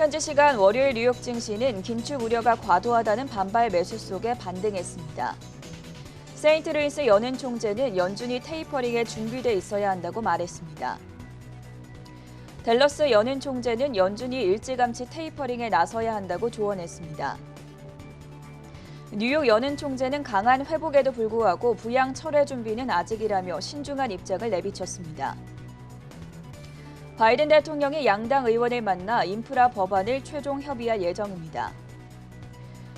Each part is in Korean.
현지 시간 월요일 뉴욕 증시는 긴축 우려가 과도하다는 반발 매수 속에 반등했습니다. 세인트루이스 연은 총재는 연준이 테이퍼링에 준비돼 있어야 한다고 말했습니다. 댈러스 연은 총재는 연준이 일찌감치 테이퍼링에 나서야 한다고 조언했습니다. 뉴욕 연은 총재는 강한 회복에도 불구하고 부양 철회 준비는 아직이라며 신중한 입장을 내비쳤습니다. 바이든 대통령이 양당 의원을 만나 인프라 법안을 최종 협의할 예정입니다.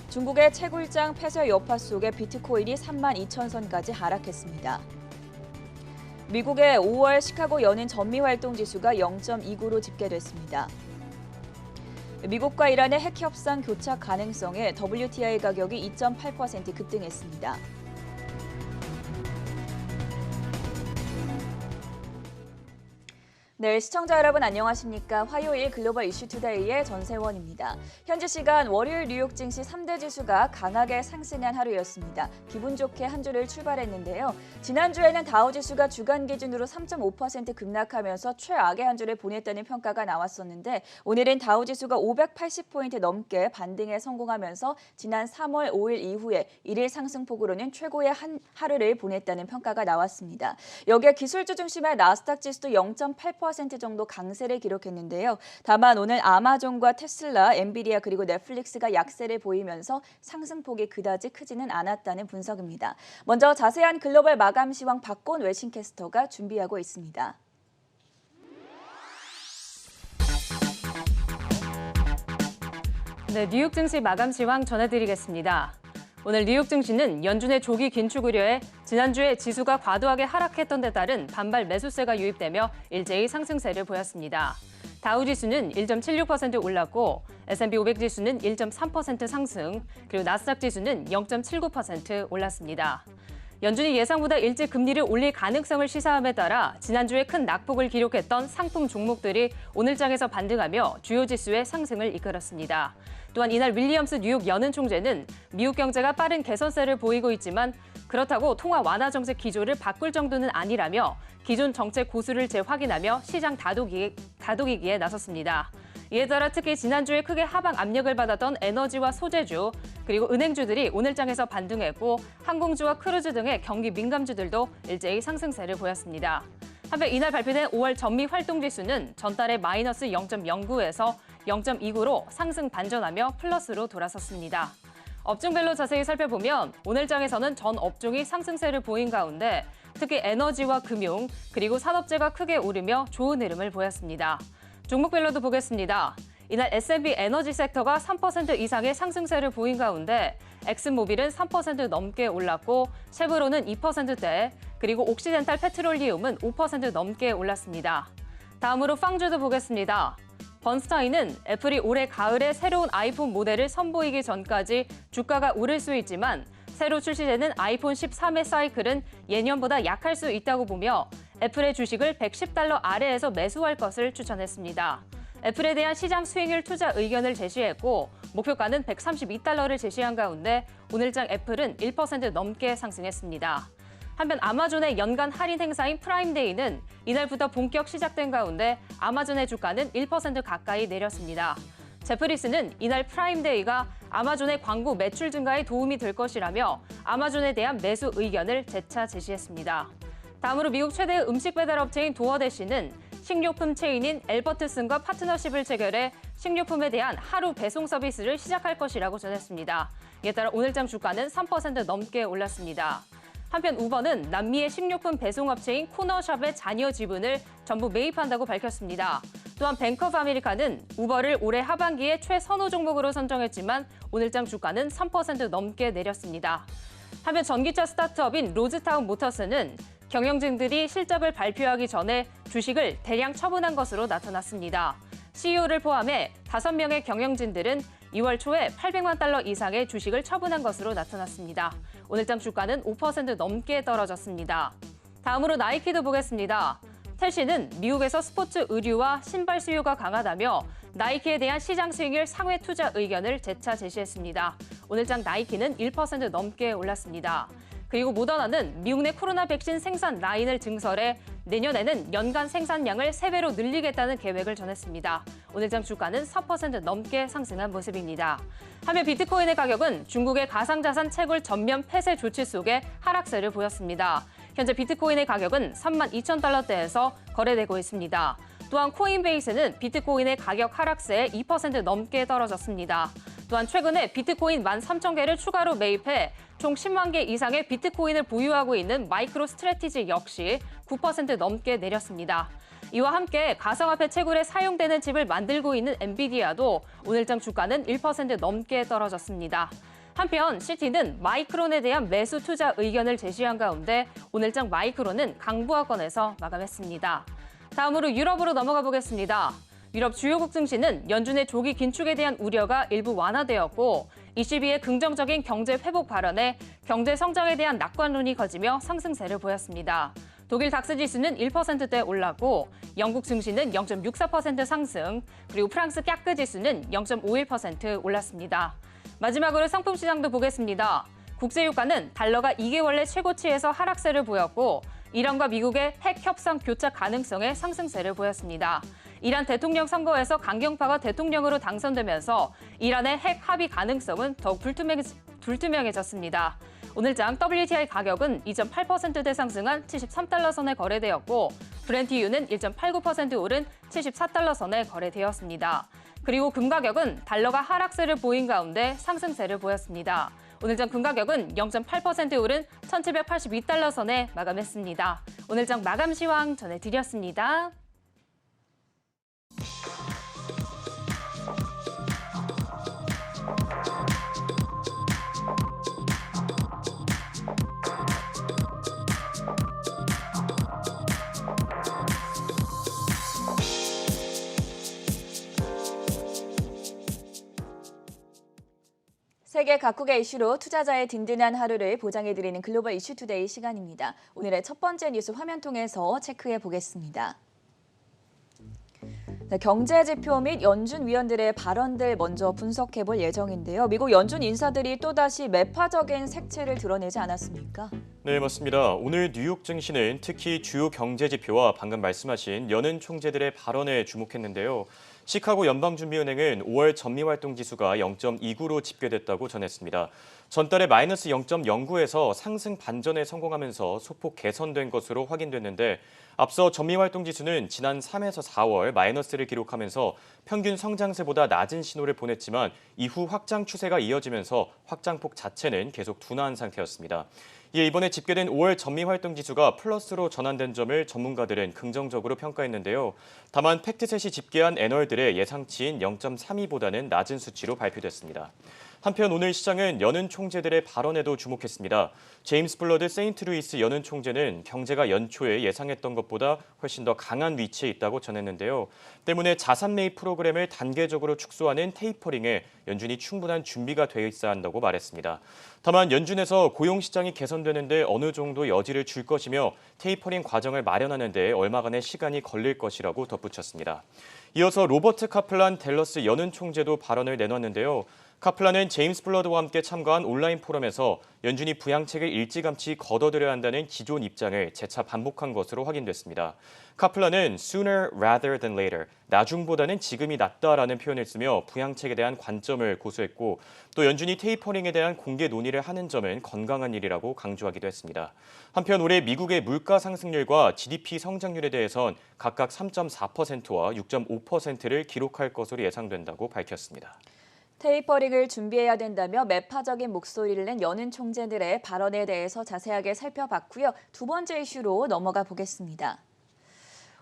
중국의 채굴장 폐쇄 여파 속에 비트코인이 32,000선까지 하락했습니다. 미국의 5월 시카고 연은 전미활동지수가 0.29로 집계됐습니다. 미국과 이란의 핵 협상 교착 가능성에 WTI 가격이 2.8% 급등했습니다. 네, 시청자 여러분 안녕하십니까? 화요일 글로벌 이슈 투데이의 전세원입니다. 현지 시간 월요일 뉴욕 증시 3대 지수가 강하게 상승한 하루였습니다. 기분 좋게 한 주를 출발했는데요. 지난주에는 다우지수가 주간 기준으로 3.5% 급락하면서 최악의 한 주를 보냈다는 평가가 나왔었는데 오늘은 다우지수가 580포인트 넘게 반등에 성공하면서 지난 3월 5일 이후에 1일 상승폭으로는 최고의 하루를 보냈다는 평가가 나왔습니다. 여기에 기술주 중심의 나스닥 지수도 0.8% 정도 강세를 기록했는데요. 다만 오늘 아마존과 테슬라, 엔비디아 그리고 넷플릭스가 약세를 보이면서 상승폭이 그다지 크지는 않았다는 분석입니다. 먼저 자세한 글로벌 마감 시황 박곤 외신캐스터가 준비하고 있습니다. 네, 뉴욕 증시 마감 시황 전해드리겠습니다. 오늘 뉴욕 증시는 연준의 조기 긴축 우려에 지난주에 지수가 과도하게 하락했던 데 따른 반발 매수세가 유입되며 일제히 상승세를 보였습니다. 다우 지수는 1.76% 올랐고 S&P 500 지수는 1.3% 상승, 그리고 나스닥 지수는 0.79% 올랐습니다. 연준이 예상보다 일찍 금리를 올릴 가능성을 시사함에 따라 지난주에 큰 낙폭을 기록했던 상품 종목들이 오늘장에서 반등하며 주요 지수의 상승을 이끌었습니다. 또한 이날 윌리엄스 뉴욕 연은 총재는 미국 경제가 빠른 개선세를 보이고 있지만 그렇다고 통화 완화 정책 기조를 바꿀 정도는 아니라며 기존 정책 고수를 재확인하며 시장 다독이기에 나섰습니다. 이에 따라 특히 지난주에 크게 하방 압력을 받았던 에너지와 소재주, 그리고 은행주들이 오늘장에서 반등했고 항공주와 크루즈 등의 경기 민감주들도 일제히 상승세를 보였습니다. 한편 이날 발표된 5월 전미 활동지수는 전달의 마이너스 0.09에서 0.29로 상승 반전하며 플러스로 돌아섰습니다. 업종별로 자세히 살펴보면 오늘장에서는 전 업종이 상승세를 보인 가운데 특히 에너지와 금융, 그리고 산업재가 크게 오르며 좋은 흐름을 보였습니다. 종목별로도 보겠습니다. 이날 S&P 에너지 섹터가 3% 이상의 상승세를 보인 가운데 엑슨모빌은 3% 넘게 올랐고 쉐브론은 2%대, 그리고 옥시덴탈 페트롤리움은 5% 넘게 올랐습니다. 다음으로 빵주도 보겠습니다. 번스타인은 애플이 올해 가을에 새로운 아이폰 모델을 선보이기 전까지 주가가 오를 수 있지만 새로 출시되는 아이폰 13의 사이클은 예년보다 약할 수 있다고 보며 애플의 주식을 $110 아래에서 매수할 것을 추천했습니다. 애플에 대한 시장 수익률 투자 의견을 제시했고 목표가는 $132를 제시한 가운데 오늘장 애플은 1% 넘게 상승했습니다. 한편 아마존의 연간 할인 행사인 프라임데이는 이날부터 본격 시작된 가운데 아마존의 주가는 1% 가까이 내렸습니다. 제프리스는 이날 프라임데이가 아마존의 광고 매출 증가에 도움이 될 것이라며 아마존에 대한 매수 의견을 재차 제시했습니다. 다음으로 미국 최대의 음식 배달 업체인 도어대시는 식료품 체인인 엘버트슨과 파트너십을 체결해 식료품에 대한 하루 배송 서비스를 시작할 것이라고 전했습니다. 이에 따라 오늘장 주가는 3% 넘게 올랐습니다. 한편 우버는 남미의 식료품 배송업체인 코너숍의 잔여 지분을 전부 매입한다고 밝혔습니다. 또한 뱅크 오브 아메리카는 우버를 올해 하반기에 최선호 종목으로 선정했지만 오늘장 주가는 3% 넘게 내렸습니다. 한편 전기차 스타트업인 로즈타운 모터스는 경영진들이 실적을 발표하기 전에 주식을 대량 처분한 것으로 나타났습니다. CEO를 포함해 5명의 경영진들은 2월 초에 $800만 이상의 주식을 처분한 것으로 나타났습니다. 오늘장 주가는 5% 넘게 떨어졌습니다. 다음으로 나이키도 보겠습니다. 텔시는 미국에서 스포츠 의류와 신발 수요가 강하다며 나이키에 대한 시장 수익률 상회 투자 의견을 재차 제시했습니다. 오늘장 나이키는 1% 넘게 올랐습니다. 그리고 모더나는 미국 내 코로나 백신 생산 라인을 증설해 내년에는 연간 생산량을 3배로 늘리겠다는 계획을 전했습니다. 오늘장 주가는 4% 넘게 상승한 모습입니다. 한편 비트코인의 가격은 중국의 가상자산 채굴 전면 폐쇄 조치 속에 하락세를 보였습니다. 현재 비트코인의 가격은 32,000달러대에서 거래되고 있습니다. 또한 코인베이스는 비트코인의 가격 하락세에 2% 넘게 떨어졌습니다. 또한 최근에 비트코인 13,000개를 추가로 매입해 총 10만 개 이상의 비트코인을 보유하고 있는 마이크로 스트래티지 역시 9% 넘게 내렸습니다. 이와 함께 가상화폐 채굴에 사용되는 칩을 만들고 있는 엔비디아도 오늘장 주가는 1% 넘게 떨어졌습니다. 한편 시티는 마이크론에 대한 매수 투자 의견을 제시한 가운데 오늘장 마이크론은 강보합권에서 마감했습니다. 다음으로 유럽으로 넘어가 보겠습니다. 유럽 주요국 증시는 연준의 조기 긴축에 대한 우려가 일부 완화되었고 ECB의 긍정적인 경제 회복 발언에 경제 성장에 대한 낙관론이 커지며 상승세를 보였습니다. 독일 닥스 지수는 1%대 올랐고 영국 증시는 0.64% 상승, 그리고 프랑스 깍그 지수는 0.51% 올랐습니다. 마지막으로 상품 시장도 보겠습니다. 국제유가는 달러가 2개월 내 최고치에서 하락세를 보였고 이란과 미국의 핵 협상 교차 가능성에 상승세를 보였습니다. 이란 대통령 선거에서 강경파가 대통령으로 당선되면서 이란의 핵 합의 가능성은 더욱 불투명해졌습니다. 오늘장 WTI 가격은 2.8%대 상승한 73달러 선에 거래되었고 브렌트유는 1.89% 오른 74달러 선에 거래되었습니다. 그리고 금 가격은 달러가 하락세를 보인 가운데 상승세를 보였습니다. 오늘장 금 가격은 0.8% 오른 1,782달러 선에 마감했습니다. 오늘장 마감 시황 전해드렸습니다. 세계 각국의 이슈로 투자자의 든든한 하루를 보장해드리는 글로벌 이슈 투데이 시간입니다. 오늘의 첫 번째 뉴스 화면 통해서 체크해 보겠습니다. 경제 지표 및 연준 위원들의 발언들 먼저 분석해 볼 예정인데요. 미국 연준 인사들이 또다시 매파적인 색채를 드러내지 않았습니까? 네, 맞습니다. 오늘 뉴욕 증시는 특히 주요 경제 지표와 방금 말씀하신 연은 총재들의 발언에 주목했는데요. 시카고 연방준비은행은 5월 전미활동지수가 0.29로 집계됐다고 전했습니다. 전달에 마이너스 0.09에서 상승 반전에 성공하면서 소폭 개선된 것으로 확인됐는데 앞서 전미활동지수는 지난 3에서 4월 마이너스를 기록하면서 평균 성장세보다 낮은 신호를 보냈지만 이후 확장 추세가 이어지면서 확장폭 자체는 계속 둔화한 상태였습니다. 이에 이번에 집계된 5월 전미활동지수가 플러스로 전환된 점을 전문가들은 긍정적으로 평가했는데요. 다만 팩트셋이 집계한 애널들의 예상치인 0.32보다는 낮은 수치로 발표됐습니다. 한편 오늘 시장은 연은 총재들의 발언에도 주목했습니다. 제임스 블러드 세인트루이스 연은 총재는 경제가 연초에 예상했던 것보다 훨씬 더 강한 위치에 있다고 전했는데요. 때문에 자산 매입 프로그램을 단계적으로 축소하는 테이퍼링에 연준이 충분한 준비가 돼 있어야 한다고 말했습니다. 다만 연준에서 고용시장이 개선되는데 어느 정도 여지를 줄 것이며 테이퍼링 과정을 마련하는 데 얼마간의 시간이 걸릴 것이라고 덧붙였습니다. 이어서 로버트 카플란 댈러스 연은 총재도 발언을 내놨는데요. 카플란은 제임스 블러드와 함께 참가한 온라인 포럼에서 연준이 부양책을 일찌감치 걷어들여야 한다는 기존 입장을 재차 반복한 것으로 확인됐습니다. 카플란은 sooner rather than later, 나중보다는 지금이 낫다라는 표현을 쓰며 부양책에 대한 관점을 고수했고 또 연준이 테이퍼링에 대한 공개 논의를 하는 점은 건강한 일이라고 강조하기도 했습니다. 한편 올해 미국의 물가 상승률과 GDP 성장률에 대해선 각각 3.4%와 6.5%를 기록할 것으로 예상된다고 밝혔습니다. 테이퍼링을 준비해야 된다며 매파적인 목소리를 낸 연은 총재들의 발언에 대해서 자세하게 살펴봤고요. 두 번째 이슈로 넘어가 보겠습니다.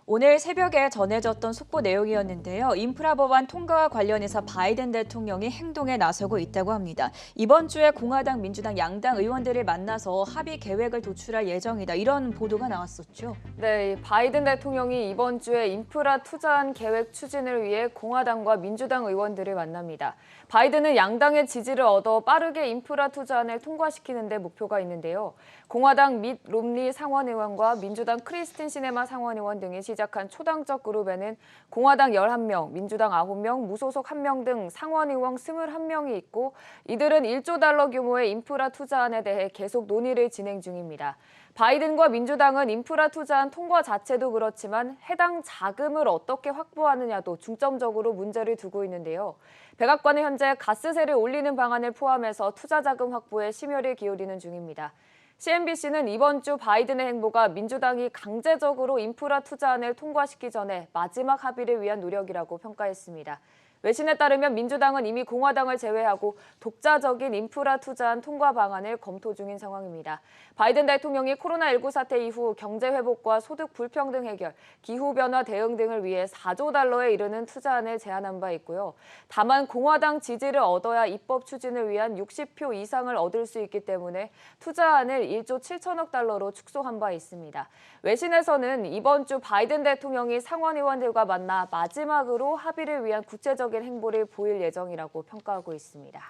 오늘 새벽에 전해졌던 속보 내용이었는데요. 인프라 법안 통과와 관련해서 바이든 대통령이 행동에 나서고 있다고 합니다. 이번 주에 공화당, 민주당 양당 의원들을 만나서 합의 계획을 도출할 예정이다. 이런 보도가 나왔었죠. 네, 바이든 대통령이 이번 주에 인프라 투자안 계획 추진을 위해 공화당과 민주당 의원들을 만납니다. 바이든은 양당의 지지를 얻어 빠르게 인프라 투자안을 통과시키는 데 목표가 있는데요. 공화당 밋 롬니 상원의원과 민주당 크리스틴 시네마 상원의원 등이 시작한 초당적 그룹에는 공화당 11명, 민주당 9명, 무소속 1명 등 상원 의원 21명이 있고 이들은 1조 달러 규모의 인프라 투자안에 대해 계속 논의를 진행 중입니다. 바이든과 민주당은 인프라 투자안 통과 자체도 그렇지만 해당 자금을 어떻게 확보하느냐도 중점적으로 문제를 두고 있는데요. 백악관은 현재 가스세를 올리는 방안을 포함해서 투자 자금 확보에 심혈을 기울이는 중입니다. CNBC는 이번 주 바이든의 행보가 민주당이 강제적으로 인프라 투자안을 통과시키기 전에 마지막 합의를 위한 노력이라고 평가했습니다. 외신에 따르면 민주당은 이미 공화당을 제외하고 독자적인 인프라 투자안 통과 방안을 검토 중인 상황입니다. 바이든 대통령이 코로나19 사태 이후 경제 회복과 소득 불평등 해결, 기후변화 대응 등을 위해 4조 달러에 이르는 투자안을 제안한 바 있고요. 다만 공화당 지지를 얻어야 입법 추진을 위한 60표 이상을 얻을 수 있기 때문에 투자안을 1조 7천억 달러로 축소한 바 있습니다. 외신에서는 이번 주 바이든 대통령이 상원 의원들과 만나 마지막으로 합의를 위한 구체적인 행보를 보일 예정이라고 평가하고 있습니다.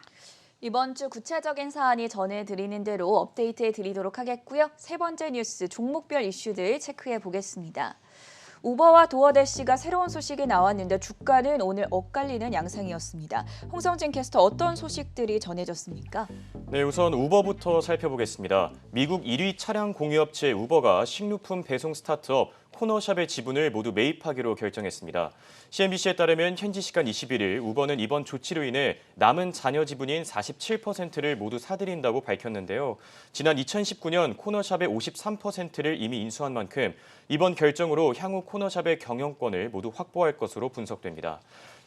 이번 주 구체적인 사안이 전해드리는 대로 업데이트해 드리도록 하겠고요. 세 번째 뉴스 종목별 이슈들 체크해 보겠습니다. 우버와 도어대시가 새로운 소식이 나왔는데 주가는 오늘 엇갈리는 양상이었습니다. 홍성진 캐스터 어떤 소식들이 전해졌습니까? 네, 우선 우버부터 살펴보겠습니다. 미국 1위 차량 공유업체 우버가 식료품 배송 스타트업 코너샵의 지분을 모두 매입하기로 결정했습니다. CNBC에 따르면 현지 시간 21일 우버는 이번 조치로 인해 남은 잔여 지분인 47%를 모두 사들인다고 밝혔는데요. 지난 2019년 코너샵의 53%를 이미 인수한 만큼 이번 결정으로 향후 코너샵의 경영권을 모두 확보할 것으로 분석됩니다.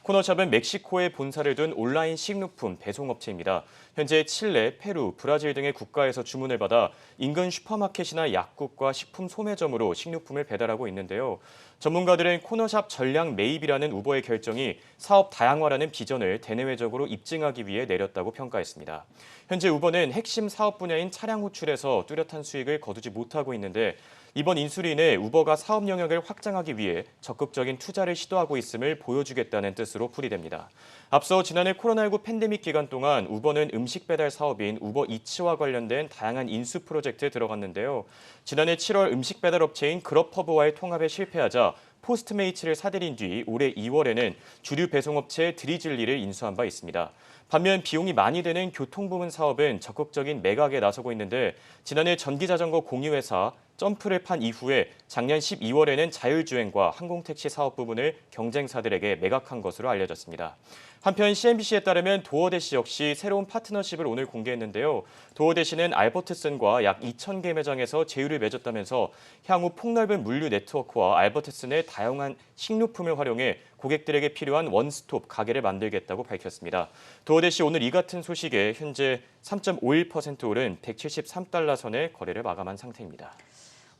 코너샵은 멕시코에 본사를 둔 온라인 식료품 배송업체입니다. 현재 칠레, 페루, 브라질 등의 국가에서 주문을 받아 인근 슈퍼마켓이나 약국과 식품 소매점으로 식료품을 배달하고 있는데요. 전문가들은 코너샵 전량 매입이라는 우버의 결정이 사업 다양화라는 비전을 대내외적으로 입증하기 위해 내렸다고 평가했습니다. 현재 우버는 핵심 사업 분야인 차량 호출에서 뚜렷한 수익을 거두지 못하고 있는데 이번 인수로 인해 우버가 사업 영역을 확장하기 위해 적극적인 투자를 시도하고 있음을 보여주겠다는 뜻으로 풀이됩니다. 앞서 지난해 코로나19 팬데믹 기간 동안 우버는 음식 배달 사업인 우버이츠와 관련된 다양한 인수 프로젝트에 들어갔는데요. 지난해 7월 음식 배달 업체인 그럽허브와의 통합에 실패하자 포스트메이츠를 사들인 뒤 올해 2월에는 주류 배송업체 드리즐리를 인수한 바 있습니다. 반면 비용이 많이 드는 교통부문 사업은 적극적인 매각에 나서고 있는데 지난해 전기자전거 공유회사 점프를 판 이후에 작년 12월에는 자율주행과 항공택시 사업 부분을 경쟁사들에게 매각한 것으로 알려졌습니다. 한편 CNBC에 따르면 도어대시 역시 새로운 파트너십을 오늘 공개했는데요. 도어대시는 알버트슨과 약 2,000개 매장에서 제휴를 맺었다면서 향후 폭넓은 물류 네트워크와 알버트슨의 다양한 식료품을 활용해 고객들에게 필요한 원스톱 가게를 만들겠다고 밝혔습니다. 도어대시 오늘 이 같은 소식에 현재 3.51% 오른 173달러 선에 거래를 마감한 상태입니다.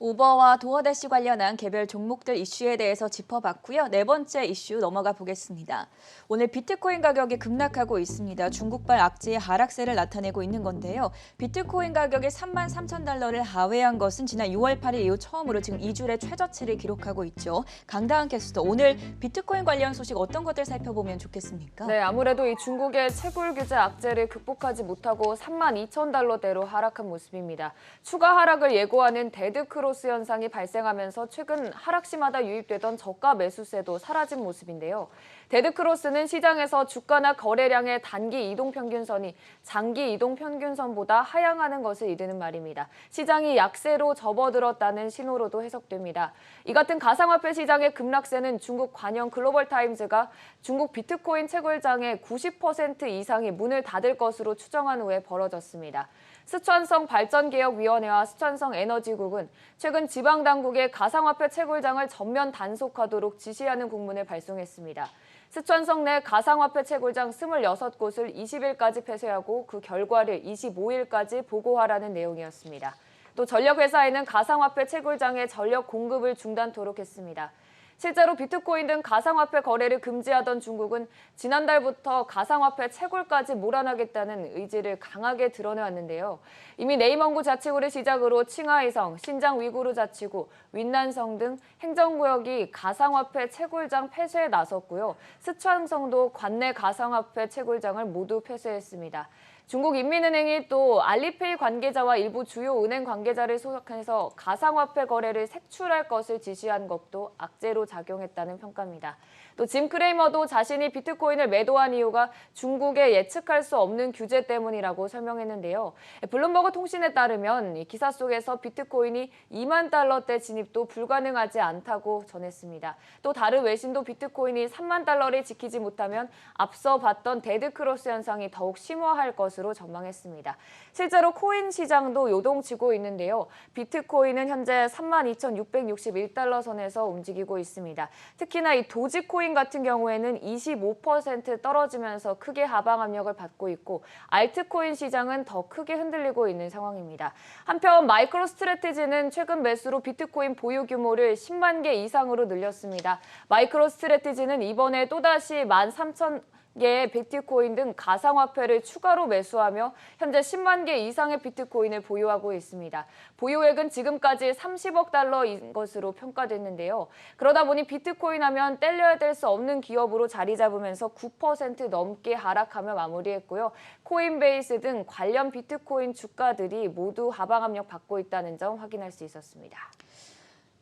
우버와 도어대시 관련한 개별 종목들 이슈에 대해서 짚어봤고요. 네 번째 이슈 넘어가 보겠습니다. 오늘 비트코인 가격이 급락하고 있습니다. 중국발 악재의 하락세를 나타내고 있는 건데요. 비트코인 가격이 33,000달러를 하회한 것은 지난 6월 8일 이후 처음으로 지금 2주의 최저치를 기록하고 있죠. 강다은 캐스터, 오늘 비트코인 관련 소식 어떤 것들 살펴보면 좋겠습니까? 네, 아무래도 이 중국의 채굴 규제 악재를 극복하지 못하고 32,000달러대로 하락한 모습입니다. 추가 하락을 예고하는 데드크로스 현상이 발생하면서 최근 하락시마다 유입되던 저가 매수세도 사라진 모습인데요. 데드크로스는 시장에서 주가나 거래량의 단기 이동평균선이 장기 이동평균선보다 하향하는 것을 이르는 말입니다. 시장이 약세로 접어들었다는 신호로도 해석됩니다. 이 같은 가상화폐 시장의 급락세는 중국 관영 글로벌타임즈가 중국 비트코인 채굴장의 90% 이상이 문을 닫을 것으로 추정한 후에 벌어졌습니다. 스촨성 발전개혁위원회와 스촨성 에너지국은 최근 지방당국에 가상화폐 채굴장을 전면 단속하도록 지시하는 공문을 발송했습니다. 스촨성 내 가상화폐 채굴장 26곳을 20일까지 폐쇄하고 그 결과를 25일까지 보고하라는 내용이었습니다. 또 전력회사에는 가상화폐 채굴장의 전력 공급을 중단토록 했습니다. 실제로 비트코인 등 가상화폐 거래를 금지하던 중국은 지난달부터 가상화폐 채굴까지 몰아나겠다는 의지를 강하게 드러내왔는데요. 이미 네이멍구 자치구를 시작으로 칭하이성, 신장 위구르 자치구, 윈난성 등 행정구역이 가상화폐 채굴장 폐쇄에 나섰고요. 스촨성도 관내 가상화폐 채굴장을 모두 폐쇄했습니다. 중국인민은행이 또 알리페이 관계자와 일부 주요 은행 관계자를 소속해서 가상화폐 거래를 색출할 것을 지시한 것도 악재로 작용했다는 평가입니다. 또 짐 크레이머도 자신이 비트코인을 매도한 이유가 중국의 예측할 수 없는 규제 때문이라고 설명했는데요. 블룸버그 통신에 따르면 이 기사 속에서 비트코인이 2만 달러대 진입도 불가능하지 않다고 전했습니다. 또 다른 외신도 비트코인이 3만 달러를 지키지 못하면 앞서 봤던 데드크로스 현상이 더욱 심화할 것으로 전망했습니다. 실제로 코인 시장도 요동치고 있는데요. 비트코인은 현재 32,661달러 선에서 움직이고 있습니다. 특히나 이 도지코인 같은 경우에는 25% 떨어지면서 크게 하방 압력을 받고 있고 알트코인 시장은 더 크게 흔들리고 있는 상황입니다. 한편 마이크로 스트래티지는 최근 매수로 비트코인 보유 규모를 10만 개 이상으로 늘렸습니다. 마이크로 스트래티지는 이번에 또다시 13,000개의 비트코인 등 가상화폐를 추가로 매수하며 현재 10만 개 이상의 비트코인을 보유하고 있습니다. 보유액은 지금까지 30억 달러인 것으로 평가됐는데요. 그러다 보니 비트코인 하면 떼려야 될 수 없는 기업으로 자리 잡으면서 9% 넘게 하락하며 마무리했고요. 코인베이스 등 관련 비트코인 주가들이 모두 하방 압력 받고 있다는 점 확인할 수 있었습니다.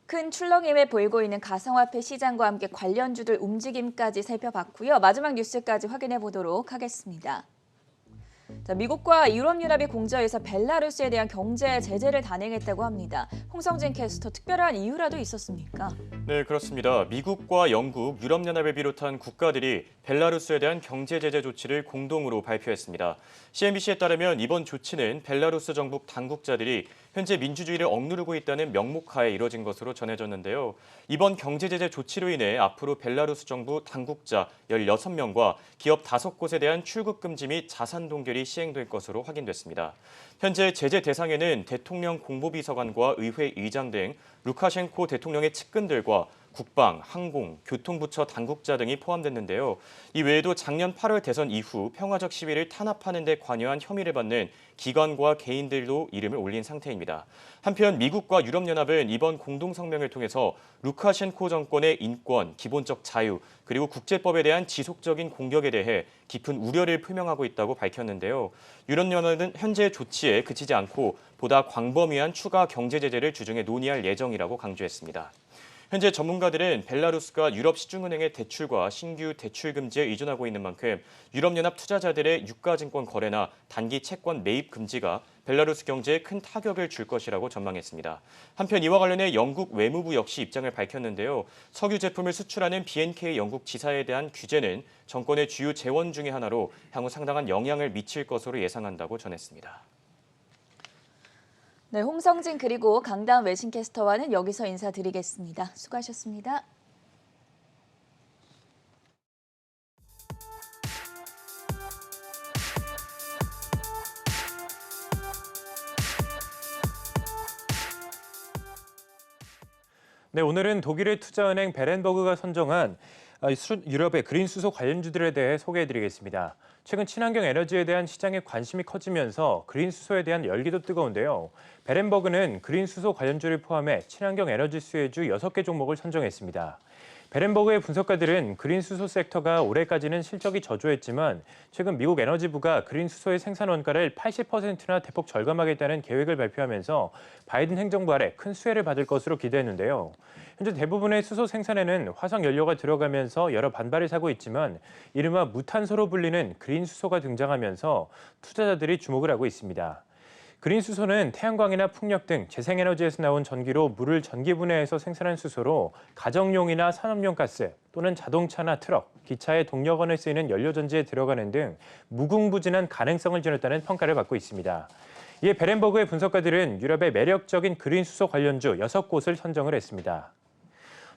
큰 출렁임을 보이고 있는 가상화폐 시장과 함께 관련주들 움직임까지 살펴봤고요. 마지막 뉴스까지 확인해 보도록 하겠습니다. 미국과 유럽연합이 공저에서 벨라루스에 대한 경제 제재를 단행했다고 합니다. 홍성진 캐스터, 특별한 이유라도 있었습니까? 네, 그렇습니다. 미국과 영국, 유럽연합을 비롯한 국가들이 벨라루스에 대한 경제 제재 조치를 공동으로 발표했습니다. CNBC에 따르면 이번 조치는 벨라루스 정부 당국자들이 현재 민주주의를 억누르고 있다는 명목하에 이뤄진 것으로 전해졌는데요. 이번 경제 제재 조치로 인해 앞으로 벨라루스 정부 당국자 16명과 기업 5곳에 대한 출국 금지 및 자산 동결이 시행될 것으로 확인됐습니다. 현재 제재 대상에는 대통령 공보비서관과 의회 의장 등 루카셴코 대통령의 측근들과 국방, 항공, 교통부처 당국자 등이 포함됐는데요. 이 외에도 작년 8월 대선 이후 평화적 시위를 탄압하는 데 관여한 혐의를 받는 기관과 개인들도 이름을 올린 상태입니다. 한편 미국과 유럽연합은 이번 공동성명을 통해서 루카셴코 정권의 인권, 기본적 자유, 그리고 국제법에 대한 지속적인 공격에 대해 깊은 우려를 표명하고 있다고 밝혔는데요. 유럽연합은 현재 조치에 그치지 않고 보다 광범위한 추가 경제 제재를 주중에 논의할 예정이라고 강조했습니다. 현재 전문가들은 벨라루스가 유럽 시중은행의 대출과 신규 대출 금지에 의존하고 있는 만큼 유럽연합 투자자들의 유가증권 거래나 단기 채권 매입 금지가 벨라루스 경제에 큰 타격을 줄 것이라고 전망했습니다. 한편 이와 관련해 영국 외무부 역시 입장을 밝혔는데요. 석유 제품을 수출하는 BNK 영국 지사에 대한 규제는 정권의 주요 재원 중의 하나로 향후 상당한 영향을 미칠 것으로 예상한다고 전했습니다. 네, 홍성진 그리고 강다은 외신캐스터와는 여기서 인사드리겠습니다. 수고하셨습니다. 네, 오늘은 독일의 투자은행 베렌버그가 선정한 유럽의 그린 수소 관련주들에 대해 소개해드리겠습니다. 최근 친환경 에너지에 대한 시장의 관심이 커지면서 그린 수소에 대한 열기도 뜨거운데요. 베렌버그는 그린 수소 관련주를 포함해 친환경 에너지 수혜주 6개 종목을 선정했습니다. 베렌버그의 분석가들은 그린 수소 섹터가 올해까지는 실적이 저조했지만 최근 미국 에너지부가 그린 수소의 생산 원가를 80%나 대폭 절감하겠다는 계획을 발표하면서 바이든 행정부 아래 큰 수혜를 받을 것으로 기대했는데요. 현재 대부분의 수소 생산에는 화석 연료가 들어가면서 여러 반발을 사고 있지만 이른바 무탄소로 불리는 그린 수소가 등장하면서 투자자들이 주목을 하고 있습니다. 그린 수소는 태양광이나 풍력 등 재생에너지에서 나온 전기로 물을 전기분해해서 생산한 수소로 가정용이나 산업용 가스 또는 자동차나 트럭, 기차의 동력원에 쓰이는 연료전지에 들어가는 등 무궁무진한 가능성을 지녔다는 평가를 받고 있습니다. 이에 베렌버그의 분석가들은 유럽의 매력적인 그린 수소 관련주 6곳을 선정을 했습니다.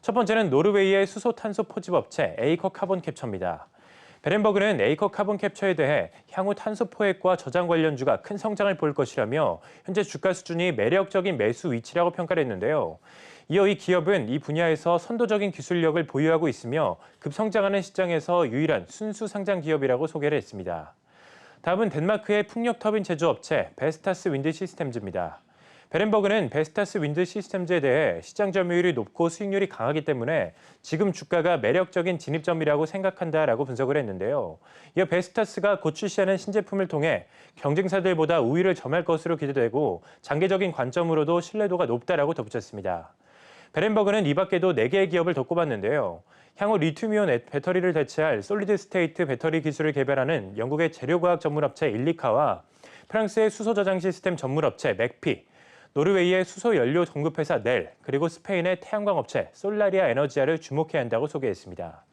첫 번째는 노르웨이의 수소 탄소 포집 업체 에이커 카본 캡처입니다. 베렌버그는 에이커 카본 캡처에 대해 향후 탄소 포획과 저장 관련주가 큰 성장을 볼 것이라며 현재 주가 수준이 매력적인 매수 위치라고 평가를 했는데요. 이어 이 기업은 이 분야에서 선도적인 기술력을 보유하고 있으며 급성장하는 시장에서 유일한 순수 상장 기업이라고 소개를 했습니다. 다음은 덴마크의 풍력 터빈 제조업체 베스타스 윈드 시스템즈입니다. 베렌버그는 베스타스 윈드 시스템즈에 대해 시장 점유율이 높고 수익률이 강하기 때문에 지금 주가가 매력적인 진입점이라고 생각한다라고 분석을 했는데요. 이어 베스타스가 곧 출시하는 신제품을 통해 경쟁사들보다 우위를 점할 것으로 기대되고 장기적인 관점으로도 신뢰도가 높다라고 덧붙였습니다. 베렌버그는 이 밖에도 4개의 기업을 더 꼽았는데요. 향후 리튬이온 배터리를 대체할 솔리드 스테이트 배터리 기술을 개발하는 영국의 재료과학 전문업체 일리카와 프랑스의 수소 저장 시스템 전문업체 맥피, 노르웨이의 수소 연료 공급회사 넬, 그리고 스페인의 태양광 업체 솔라리아 에너지아를 주목해야 한다고 소개했습니다.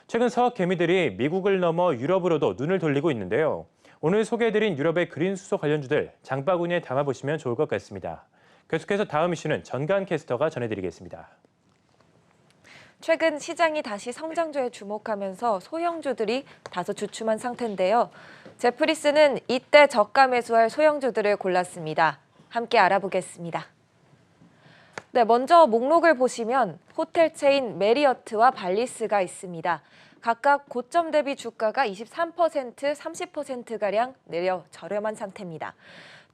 최근 서학 개미들이 미국을 넘어 유럽으로도 눈을 돌리고 있는데요. 오늘 소개해드린 유럽의 그린 수소 관련주들 장바구니에 담아보시면 좋을 것 같습니다. 계속해서 다음 이슈는 전가은 캐스터가 전해드리겠습니다. 최근 시장이 다시 성장주에 주목하면서 소형주들이 다소 주춤한 상태인데요. 제프리스는 이때 저가 매수할 소형주들을 골랐습니다. 함께 알아보겠습니다. 네, 먼저 목록을 보시면 호텔 체인 메리어트와 발리스가 있습니다. 각각 고점 대비 주가가 23%, 30%가량 내려 저렴한 상태입니다.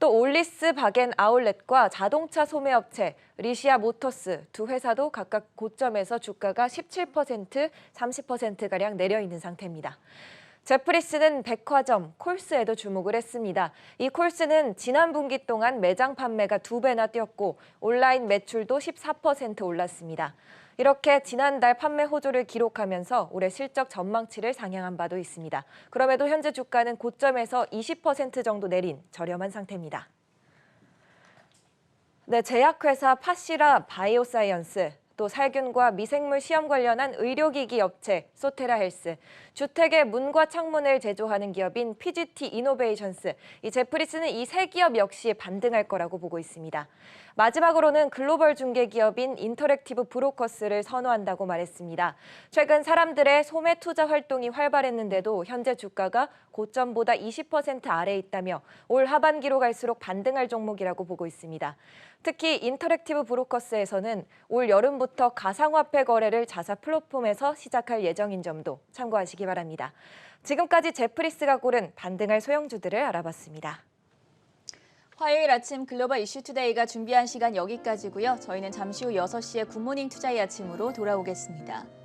또 올리스 바겐 아울렛과 자동차 소매업체 리시아 모터스 두 회사도 각각 고점에서 주가가 17%, 30%가량 내려 있는 상태입니다. 제프리스는 백화점, 콜스에도 주목을 했습니다. 이 콜스는 지난 분기 동안 매장 판매가 2배나 뛰었고 온라인 매출도 14% 올랐습니다. 이렇게 지난달 판매 호조를 기록하면서 올해 실적 전망치를 상향한 바도 있습니다. 그럼에도 현재 주가는 고점에서 20% 정도 내린 저렴한 상태입니다. 네, 제약회사 파시라 바이오사이언스, 또 살균과 미생물 시험 관련한 의료기기 업체 소테라 헬스, 주택의 문과 창문을 제조하는 기업인 PGT 이노베이션스, 이 제프리스는 이 세 기업 역시 반등할 거라고 보고 있습니다. 마지막으로는 글로벌 중개기업인 인터랙티브 브로커스를 선호한다고 말했습니다. 최근 사람들의 소매 투자 활동이 활발했는데도 현재 주가가 고점보다 20% 아래에 있다며 올 하반기로 갈수록 반등할 종목이라고 보고 있습니다. 특히 인터랙티브 브로커스에서는 올 여름부터 가상화폐 거래를 자사 플랫폼에서 시작할 예정인 점도 참고하시기 바랍니다. 지금까지 제프리스가 고른 반등할 소형주들을 알아봤습니다. 화요일 아침 글로벌 이슈투데이가 준비한 시간 여기까지고요. 저희는 잠시 후 6시에 굿모닝 투자의 아침으로 돌아오겠습니다.